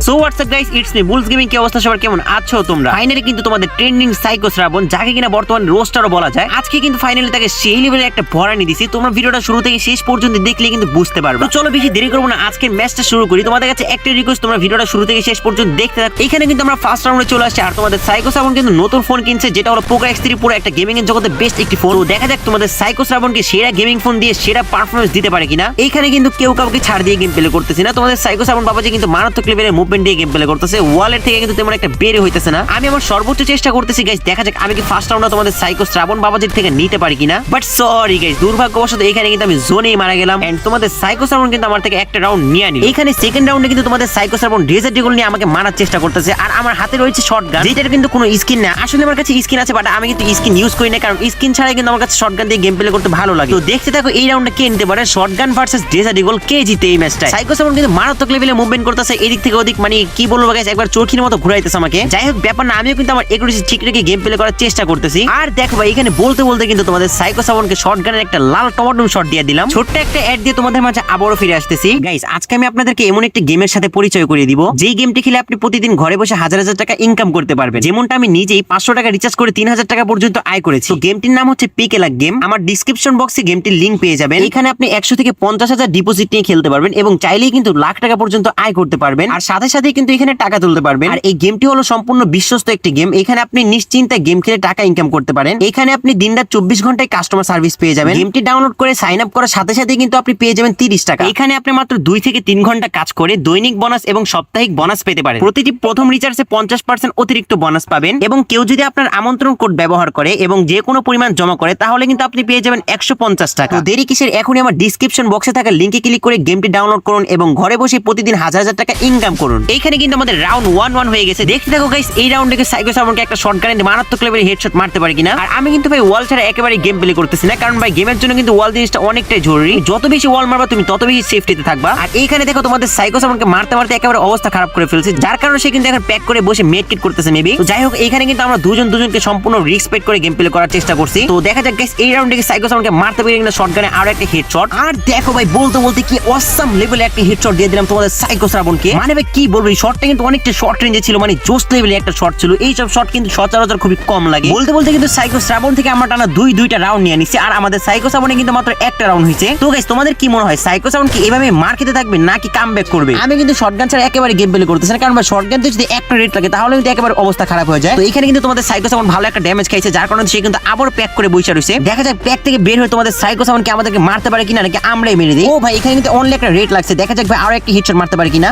So WhatsApp guys, it's me bull's gaming. কি অবস্থা সবার, কেমন আছো তোমরা? ফাইনালি কিন্তু তোমাদের ট্রেন্ডিং সাইকো শ্রাবণ, যাকে কিনা বর্তমানে রোস্টারও বলা যায়, আজকে কিন্তু ফাইনালি তাকে সেই লেভেলের একটা ভরানি দিছি। তোমরা ভিডিওটা শুরু থেকে শেষ পর্যন্ত দেখলে কিন্তু বুঝতে পারবে। তো চলো বেশি দেরি করবো না, আজকের ম্যাচটা শুরু করি। তোমাদের কাছে একটা রিকোয়েস্ট, তোমরা ভিডিওটা শুরু থেকে শেষ পর্যন্ত দেখতে থাকো। এখানে কিন্তু আমরা ফার্স্ট রাউন্ডে চলে আসছি, আর তোমাদের সাইকো শ্রাবণ কিন্তু নতুন ফোন কিনছে, যেটা হলো পোকো X3 Pro, একটা গেমিং এর জগতে বেস্ট একটি ফোন। দেখা যাক তোমাদের সাইকো শ্রাবণকে সেরা গেমিং ফোন দিয়ে সেরা পারফরমেন্স দিতে পারে কিনা। এইখানে কিন্তু কেউ কাউকে ছাড় দিয়ে গেম প্লে করতেছি না। তোমাদের সাইকো শ্রাবণ বাবাজি কিন্তু মারাত্মক লেভেলের মুভমেন্ট দিয়ে গেম প্লে করতেছে, ওয়ালের থেকে কিন্তু তেমন একটা বের হইতেছে না। আমি আমার সর্বোচ্চ চেষ্টা করতেছি গাইস, দেখা যাক আমি কি ফার্স্ট রাউন্ডে তোমাদের সাইকো শ্রাবণ বাবাজির থেকে নিতে পারি কিনা। বাট সরি গাইস, দুর্ভাগ্যবশত এখানে কিন্তু আমি জোনেই মারা গেলাম, এন্ড তোমাদের সাইকো শ্রাবণ কিন্তু আমার থেকে একটা রাউন্ড নিয়ে নিল। এখানে সেকেন্ড রাউন্ডে কিন্তু তোমাদের সাইকো শ্রাবণ ডেজার্ট ডিগল নিয়ে আমাকে মারার চেষ্টা করতেছে, আর আমার হাতে রয়েছে শটগান, যেটার কিন্তু কোনো স্কিন না। আসলে আমার কাছে স্কিন আছে, বাট আমি কিন্তু স্কিন ইউজ করি না, কারণ স্কিন ছাড়াই কিন্তু আমার কাছে শটগান দিয়ে গেম প্লে করতে ভালো লাগে। তো দেখতে থাকো এই রাউন্ডে কে নিতে পারে, শটগান ভার্সেস ডেজার্ট ডিগল, কে জিতে এই ম্যাচটা। সাইকো শ্রাবণ কিন্তু মারাত্মক লেভেলে মুভমেন্ট করতেছে এদিক থেকে ওদিক, মানে কি বলবো গাইস, একবার চোরখির মতো ঘুরাইতেছে আমাকে। যাই হোক ব্যাপার না, আমিও কিন্তু আমার একুরেসি ঠিক রেখে গেম প্লে করার চেষ্টা করতেছি। আর দেখো ভাই, এখানে বলতে বলতে কিন্তু তোমাদের সাইকো শ্রাবণকে শটগানের একটা লাল টমাটম শট দিয়ে দিলাম। ছোট্ট একটা অ্যাড দিয়ে তোমাদের মাঝে আবারও ফিরে আসতেছি গাইস। আজকে আমি আপনাদেরকে এমন একটি গেমের সাথে পরিচয় করিয়ে দিব, যেই গেমটি খেলে আপনি প্রতিদিন ঘরে বসে হাজার হাজার টাকা ইনকাম করতে পারবেন। যেমনটা আমি নিজেই 500 টাকা রিচার্জ করে 3000 টাকা পর্যন্ত আয় করেছি। তো গেমটির নাম হচ্ছে পিকেলাক গেম। আমার ডিসক্রিপশন বক্সে গেমটির লিংক পেয়ে যাবেন। এখানে আপনি 100 থেকে 50,000 ডিপোজিট নিয়ে খেলতে পারবেন, এবং চাইলেই কিন্তু লাখ টাকা পর্যন্ত আয় করতে পারবেন, আর সাথে সাথে কিন্তু এখানে টাকা তুলতে পারবেন। আর এই গেমটি হলো সম্পূর্ণ বিশ্বস্ত একটি গেম। এখানে আপনি নিশ্চিন্তে গেম খেলে টাকা ইনকাম করতে পারেন। এখানে আপনি দিনরাত 24 ঘন্টায় কাস্টমার সার্ভিস পেয়ে যাবেন। গেমটি ডাউনলোড করে সাইন আপ করার সাথে সাথে কিন্তু আপনি পেয়ে যাবেন 30 টাকা। এখানে আপনি মাত্র 2 থেকে 3 ঘন্টা কাজ করে দৈনিক বোনাস এবং সাপ্তাহিক বোনাস পেতে পারেন। প্রতিটি প্রথম রিচার্জে 50% অতিরিক্ত বোনাস পাবেন, এবং কেউ যদি আপনার আমন্ত্রণ কোড ব্যবহার করে এবং যে কোনো পরিমাণ জমা করে, তাহলে কিন্তু আপনি পেয়ে যাবেন 150 টাকা। তো দেরি কিসের, এখনই আমার ডিসক্রিপশন বক্সে থাকা লিংকে ক্লিক করে গেমটি ডাউনলোড করুন এবং ঘরে বসে প্রতিদিন হাজার হাজার টাকা ইনকাম করুন। এইখানে কিন্তু আমাদের রাউন্ড 1-1 হয়ে গেছে। দেখতে থাকো গাইস, এই রাউন্ডে সাইকো শ্রাবণকে একটা শটগানে মারাত্মক লেভেলের হেডশট মারতে পারে কিনা। আর আমি কিন্তু ভাই ওয়াল ছাড়া একেবারে গেম প্লে করতেছি না, কারণ ভাই গেমের জন্য কিন্তু ওয়াল জিনিসটা অনেকটাই জরুরি। যত বেশি ওয়াল মারবা তুমি, তত বেশি সেফটিতে থাকবা। আর এইখানে দেখো তোমাদের সাইকো শ্রাবণকে মারতে মারতে একেবারে অবস্থা খারাপ করে ফেলছে, যার কারণে সে কিন্তু এখন প্যাক করে বসে মেডকিট করতেছে মেবি। তো যাই হোক, এখানে কিন্তু আমরা দুজনকে সম্পূর্ণ রিস্পেক্ট করে গেম প্লে করার চেষ্টা করছি। তো দেখা যাক গাইস, এই রাউন্ডে সাইকো শ্রাবণকে মারতে পারে কিনা শটগানে আরো একটা হেডশট। আর দেখো ভাই, বলতে বলতে কি অসাম লেভেলে একটা হেডশট দিয়ে দিলাম তোমাদের সাইকো শ্রাবণকে। মানে ভাই কি বলবো, এই শটটা কিন্তু অনেকটা শর্ট রেঞ্জে ছিল, মানে জোস লেভেলে একটা শট ছিল। এই সব শট কিন্তু সচরাচর খুবই কম লাগে। বলতে বলতে কিন্তু সাইকো শ্রাবণ থেকে আমরা টানা দুইটা রাউন্ড নিয়ে নিছি, আর আমাদের সাইকো শ্রাবণে কিন্তু মাত্র একটা রাউন্ড হয়েছে। তো গাইস, তোমাদের কি মনে হয়, সাইকো শ্রাবণ কি এভাবে মার খেতে থাকবে নাকি কামব্যাক করবে? আমি কিন্তু শটগান ছাড়া একেবারে গেম প্লে করতেছি না, কারণ শটগান যদি একটা রেট লাগে তাহলে কিন্তু একেবারে অবস্থা খারাপ হয়ে যায়। তো এখানে কিন্তু তোমাদের সাইকো শ্রাবণ ভালো একটা ড্যামেজ খাইছে, যার কারণে সে কিন্তু আবার প্যাক করে বসে রয়েছে। দেখা যাক প্যাক থেকে বের হয়ে তোমাদের সাইকো শ্রাবণকে আমাদেরকে মারতে পারে কিনা, নাকি আমরাই মেরে দিই। ও ভাই, এখানে কিন্তু অনলি একটা রেট লাগছে। দেখা যাক ভাই আরো একটা হেডশট মারতে পারে কিনা।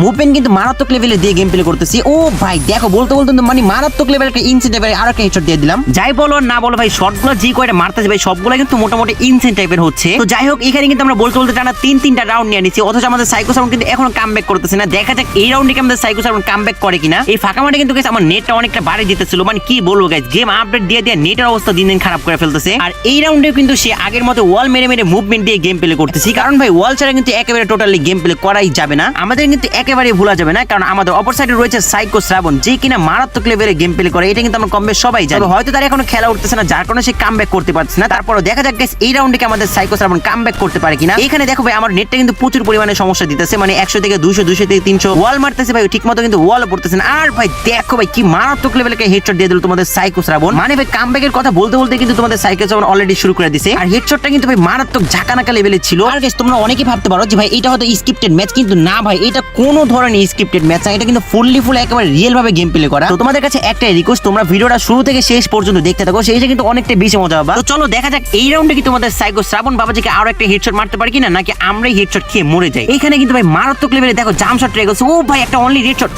মুভমেন্ট কিন্তু মারাত্মক লেভেলে দিয়ে গেম প্লে করতেছি। ও ভাই দেখো, বলতে বলতে মানে মারাত্মক লেভেলের একটা ইনসেন্ট টাইপের আরো একটা হেডশট দিয়ে দিলাম। যাই বলো না বলো ভাই, শটগুলো যে কয়টা মারতেছে ভাই, সবগুলো কিন্তু মোটামুটি ইনসেন্ট টাইপের হচ্ছে। তো যাই হোক, এখানে কিন্তু আমরা বলতে বলতে টানা 3টা রাউন্ড নিয়ে নিচ্ছি, অথচ আমাদের সাইকো শ্রাবণ কিন্তু এখনো কামব্যাক করতেছে না। দেখা যাক এই রাউন্ডে কি আমাদের সাইকো শ্রাবণ কামব্যাক করে কিনা। এই ফাঁকা মাঠে কিন্তু আমার নেটটা অনেকটা বাড়ি যেতেছিল, মানে কি বলবো গাইস, গেম আপডেট দিয়ে নেটের অবস্থা দিন দিন খারাপ করে ফেলতেছে। আর এই রাউন্ডে কিন্তু সে আগের মতো ওয়াল মেরে মেরে মুভমেন্ট দিয়ে গেম প্লে করতেছি, কারণ ভাই ওয়াল ছাড়া কিন্তু একেবারে টোটালি গেম প্লে করাই যাবে না। আমাদের কিন্তু একেবারে ভুলা যাবে না, কারণ আমাদের অপর সাইডে রয়েছে সাইকো শ্রাবণ, যে কিনা মারাত্মক লেভেলে গেম প্লে করে। এটা কিন্তু আমরা কমবে সবাই জানি, হয়তো তার এখনো খেলা উঠতেছে না, যার কারণে সে কামব্যাক করতে পারছে না। তারপরও দেখা যাক গাইস, এই রাউন্ডে আমাদের সাইকো শ্রাবণ কামব্যাক করতে পারে কিনা। এখানে দেখো ভাই, আমার নেটটা কিন্তু প্রচুর পরিমাণে সমস্যা দিতেছে, মানে 100 থেকে 200 থেকে 300 ওয়াল মারতেছে ভাই, ঠিকমতো কিন্তু ওয়াল পড়তেছে না। আর ভাই দেখো ভাই, কি মারাত্মক লেভেলে হেডশট দিয়ে দিল তোমাদের সাইকো শ্রাবণ। মানে ভাই কামব্যাকের কথা বলতে বলতে কিন্তু তোমাদের সাইকো শ্রাবণ অলরেডি শুরু করে দিয়েছে, আর হেডশটটা কিন্তু ভাই মারাত্মক ঝাঁকানাকা লেভেলে ছিল। আর গাইস, তোমরা অনেকেই ভাবতে পারো যে ভাই এটা হয়তো স্ক্রিপ্টেড ম্যাচ, কিন্তু না ভাই, এটা কোনো ধরনের স্ক্রিপ্টেড ম্যাচ না, এটা কিন্তু ফুল একেবারে রিয়েল ভাবে গেম প্লে করা। তো তোমাদের কাছে একটা রিকোয়েস্ট, তোমরা ভিডিওটা শুরু থেকে শেষ পর্যন্ত দেখতে থাকো, সেইটা কিন্তু অনেকটা বেশি মজা হবে। তো চলো দেখা যাক এই রাউন্ডে কি তোমাদের সাইকো শ্রাবণ বাবাজিকে আরো একটা হেডশট মারতে পারে কিনা, নাকি আমরাই হেডশট খেয়ে মরে যাই। এখানে কিন্তু ভাই মারাত্মক লেভেলে দেখো জাম্প শট ট্রাই করছে। ও ভাই, একটা অনলি হেডশট।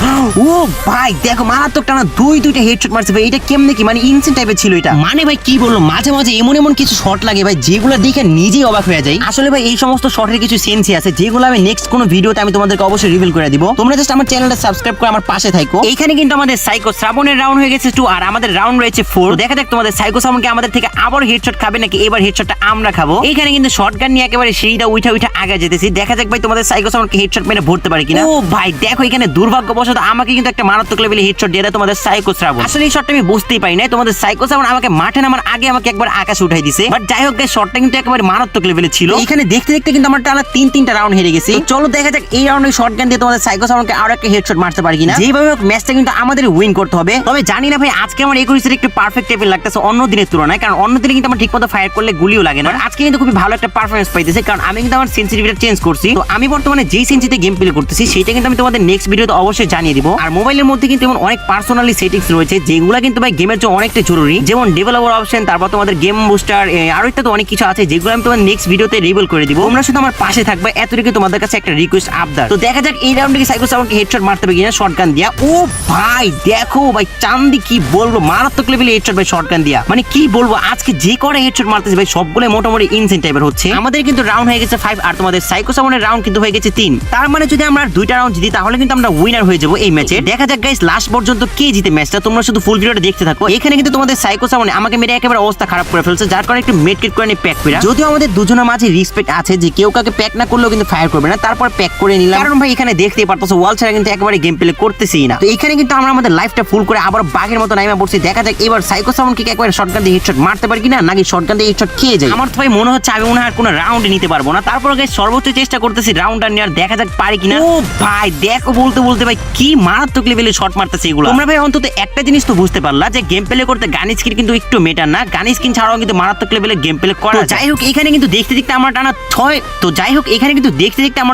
ও ভাই দেখো, মারাত্মক টানা দুইটা হেডশট মারছে ভাই। এটা কেমনে কি, মানে ইনসেন্ট টাইপের ছিল এটা। মানে ভাই কি বলবো, মাঝে মাঝে এমন কিছু শট লাগে ভাই, যেগুলো দেখে নিজেই অবাক হয়ে যায়। আসলে ভাই এই সমস্ত শটের কিছু সেন্সই আছে, যেগুলো আমি নেক্সট কোনো ভিডিওতে আমি তোমাদেরকে অবশ্যই রিভিল করে দিব। তোমরা জাস্ট আমার চ্যানেলটা সাবস্ক্রাইব করে আমার পাশে থাকো। এইখানে কিন্তু আমাদের সাইকো শ্রাবণের রাউন্ড হয়ে গেছে 2, আর আমাদের রাউন্ড রয়েছে 4। দেখা যাক তোমাদের সাইকো শ্রাবণকে আমাদের থেকে আবার হেডশট খাবে, নাকি এবার হেডশটটা আমরা খাবো। এইখানে কিন্তু শটগান নিয়ে একেবারে সিঁড়িটা উঠা আগে যেতেছি। দেখা যাক ভাই তোমাদের সাইকো শ্রাবণকে হেডশট মেরে ভরতে পারে কিনা। ও ভাই দেখো, এখানে দুর্ভাগ্যবশত আমাকে কিন্তু একটা মারাত্মক লেভেলে হেডশট দিয়ে দেয় তোমাদের সাইকো শ্রাবণ। আসলে এই শটটা আমি বুঝতেই পারি না, তোমাদের সাইকো শ্রাবণ আমাকে মাঠে নামার আগে আমাকে একবার আকাশে উঠাই দিছে। বাট যাই হোক, শটটা কিন্তু একেবারে মারাত্মক লেভেলে ছিল। এখানে দেখতে দেখতে কিন্তু আমরা টানা 3টা রাউন্ড হেরে গেছি। চলো দেখা যাক এই রাউন্ডে শটগান দিয়ে তোমাদের সাইকো সাইকো সাউন্ডকে আরো একটা হেডশট মারতে পারি কিনা। যেভাবে হোক ম্যাচটা কিন্তু আমাদের উইন করতে হবে। তবে জানি না ভাই আজকে আমার একুরেসির একটু পারফেক্ট টাইপের লাগতেছে অন্য দিনের তুলনায়, কারণ অন্য দিনে কিন্তু আমার ঠিকমতো ফায়ার করলে গুলিও লাগে না। আজকে কিন্তু খুবই ভালো একটা পারফরমেন্স পাইতেছে, কারণ আমি কিন্তু আমার সেন্সিটিভিটি চেঞ্জ করছি। তো আমি বর্তমানে যেই সেন্সিতে গেম প্লে করতেছি সেটা কিন্তু আমি তোমাদের নেক্সট ভিডিওতে অবশ্যই জানিয়ে দিব। আর মোবাইলের মধ্যে কিন্তু এমন অনেক পার্সোনালি সেটিংস রয়েছে যেগুলো কিন্তু ভাই গেমের জন্য অনেকটা জরুরি, যেমন ডেভেলপার অপশন, তারপর তোমাদের গেম বুস্টার, আরো ইত্যাদি অনেক কিছু আছে যেগুলো আমি তোমাদের নেক্সট ভিডিওতে রিভিল করে দিব। তোমরা শুধু আমার পাশে থাকবে, এতটুকু তোমাদের কাছে একটা রিকোয়েস্ট আবদার। তো দেখা যাক এই রাউন্ডে সাইকো সাউন্ডকে হেডশট মারতে হবে কিনা শটগান দিয়া। ও ভাই দেখো ভাই চান্দি কি বলবো, মারাত্মক লেভেলে হেডশট ভাই শটগান দিয়া, মানে কি বলবো আজকে যে করে হেডশট মারতেছে ভাই সবগুলো মোটামুটি ইনসেন টাইপের হচ্ছে। আমাদের কিন্তু রাউন্ড হয়ে গেছে 5 আর তোমাদের সাইকো সাউন্ডের রাউন্ড কিন্তু হয়ে গেছে 3। তার মানে যদি আমরা আর 2টা রাউন্ড জিতি তাহলে কিন্তু আমরা উইনার হয়ে যাব এই ম্যাচে। দেখা যাক গাইস লাস্ট পর্যন্ত কে জিতে ম্যাচটা, তোমরা শুধু ফুল ভিডিওটা দেখতে থাকো। এখানে কিন্তু তোমাদের সাইকো সাউন্ড আমাকে মেরে একেবারে অবস্থা খারাপ করে ফেলছে, যার কারণে একটু মেডকিট করে নিয়ে প্যাক করে। যদিও আমাদের দুজনের মাঝে রেসপেক্ট আছে যে কেউ কাকে প্যাক না করলেও কিন্তু ফায়ার করবে না, তারপর প্যাক করে নিলাম। কারণ ভাই এখানে দেখতেই পারতেছো ওয়াল ছাড়া কিন্তু একেবারে গেম প্লে করতেছি না। তো এখানে কিন্তু আমরা আমাদের লাইফটা ফুল করে আবার বাঘের মতো নাইমা পড়ছি। দেখা যাক এবার সাইকো সাউন্ডকে একবারে শটগান দিয়ে হেডশট মারতে পারি কিনা, নাকি শটগান দিয়ে হেডশট খেয়ে যায়। আমার তো ভাই মনে হচ্ছে আমি মনে হয় আর কোনো রাউন্ড নিতে পারবো না। তারপর গাইস সর্বোচ্চ চেষ্টা করতেছি রাউন্ডটা নেওয়ার, দেখা যাক পারি কিনা। ও ভাই দেখো বলতে বলতে ভাই কি মারাত্মক লেভেলে শট মারতেছে এগুলো। তোমরা ভাই অন্তত একটা জিনিস তো বুঝতে পারলা যে গেম প্লে করতে গান স্কিন কিন্তু একটু মেটার না, গান স্কিন ছাড়াও কিন্তু মারাত্মক লেভেলে গেম প্লে করা। যাই হোক এখানে কিন্তু দেখতে দেখতে আমরা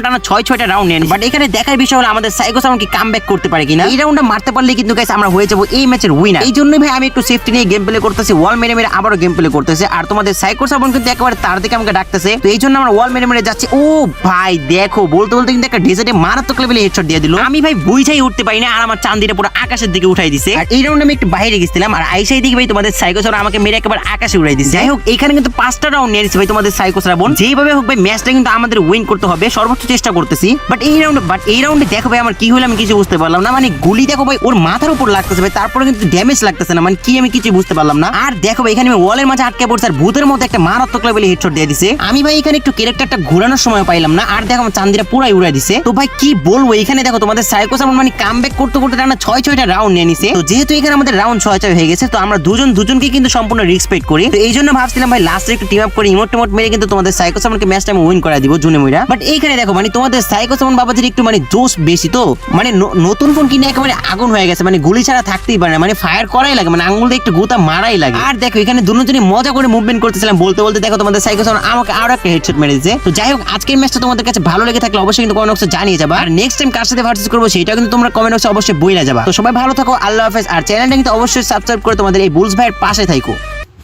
টানা 6টা রাউন্ড নেন। বাট এখানে দেখার বিষয় হলো আমাদের সাইকো সাউন্ড কি কামব্যাক করতে পারে কিনা। এই রাউন্ডটা মারতে পারলে কিন্তু গাইস আমরা হয়ে যাব এই ম্যাচের উইনার। এই জন্যই ভাই আমি একটু সেফটি নিয়ে গেম প্লে করতেছি, ওয়াল মেরে মেরে আবারও গেম প্লে করতেছে। আর তোমাদের সাইকো সাউন্ড কিন্তু একেবারে তার দিকে আমাকে ডাকতেছে, তো এই জন্য আমরা ওয়াল মেরে মেরে যাচ্ছি। ও ভাই দেখো বলতে বলতে কিন্তু একটা ডেজার্টে মারাত্মক লেভেলে হেডশট দিয়ে দিল। আমি ভাই বুঝাই উঠতে পারি না, আর আমার চান্দিটা পুরো আকাশের দিকে উঠাই দিছে। আর এই রাউন্ডে আমি একটু বাইরে গেছিলাম, আর আইসাই দিকে ভাই তোমাদের সাইকো সাউন্ড আমাকে মেরে একেবারে আকাশে উড়াই দিছে। যাই হোক এখানে কিন্তু 5টা রাউন্ড নিয়ে নিছে ভাই তোমাদের সাইকো সাউন্ড। যেভাবে হোক ভাই ম্যাচটা কিন্তু আমাদের উইন করতে হবে, সর্বোচ্চ চেষ্টা করতেছি। বাট এই রাউন্ডে দেখো ভাই আমার কি হলো আমি কিছু বুঝতে পারলাম না। মানে গুলি দেখো ভাই ওর মাথার উপর লাগতেছে ভাই, তারপরে কিন্তু ড্যামেজ লাগতেছে না, মানে কি আমি কিছু বুঝতে পারলাম না। আর দেখো ভাই এখানে আমি ওয়ালের মাঝে আটকে পড়ছি, আর ভূতের মতো একটা মারাত্মক লেভেলে হেডশট দিয়ে দিছে। আমি ভাই এখানে একটু ক্যারেক্টারটা ঘোরানোর সময় পাইলাম না, আর দেখো আমার চান্দিরা পুরাই উড়াই দিছে। তো ভাই কি বলবো, এখানে দেখো তোমাদের সাইকো সাউন্ড মানে কামব্যাক করতে করতে টানা 6টা রাউন্ড নিয়ে নিছে। তো যেহেতু এখানে আমাদের রাউন্ড 6 হয়ে গেছে, তো আমরা দুজনকে কিন্তু সম্পূর্ণ রেসপেক্ট করি। তো এই জন্য ভাবছিলাম ভাই লাস্টে একটু টিম আপ করে ইমোট মেরে কিন্তু তোমাদের সাইকো সাউন্ডকে ম্যাচটা আমি উইন করে দিব জুনে মুইরা। বাট এইখানে দেখো মানে তোমাদের সাইকো সাউন্ড বাবাজির একটু মানে জোশ বেশি, তো মানে নতুন ফোন কিনে একেবারে আগুন হয়ে গেছে, মানে গুলি ছাড়া থাকতেই পারে না, মানে ফায়ার করাই লাগে, মানে আঙুল দিয়ে একটু গোতা মারাই লাগে। আর দেখো এখানে দুজনই মজা করে মুভমেন্ট করতেছিলাম, বলতে বলতে দেখো তোমাদের সাইকো সাউন্ড আমাকে আরো একটা হেডশট মেরে দিয়েছে। তো যাই হোক আজকের ম্যাচটা তোমাদের কাছে ভালো লেগে থাকলে অবশ্যই কিন্তু কমেন্ট বক্সে জানিয়ে যাবা, আর নেক্সট টাইম কার সাথে ভার্সেস করবো সেটা কিন্তু তোমরা কমেন্ট বক্সে অবশ্যই বইলা যাবা। তো সবাই ভালো থাকো, আল্লাহ হাফেজ। আর চ্যানেলটা কিন্তু অবশ্যই সাবস্ক্রাইব করে তোমাদের এই বুলস ভাইয়ের পাশে থাকো।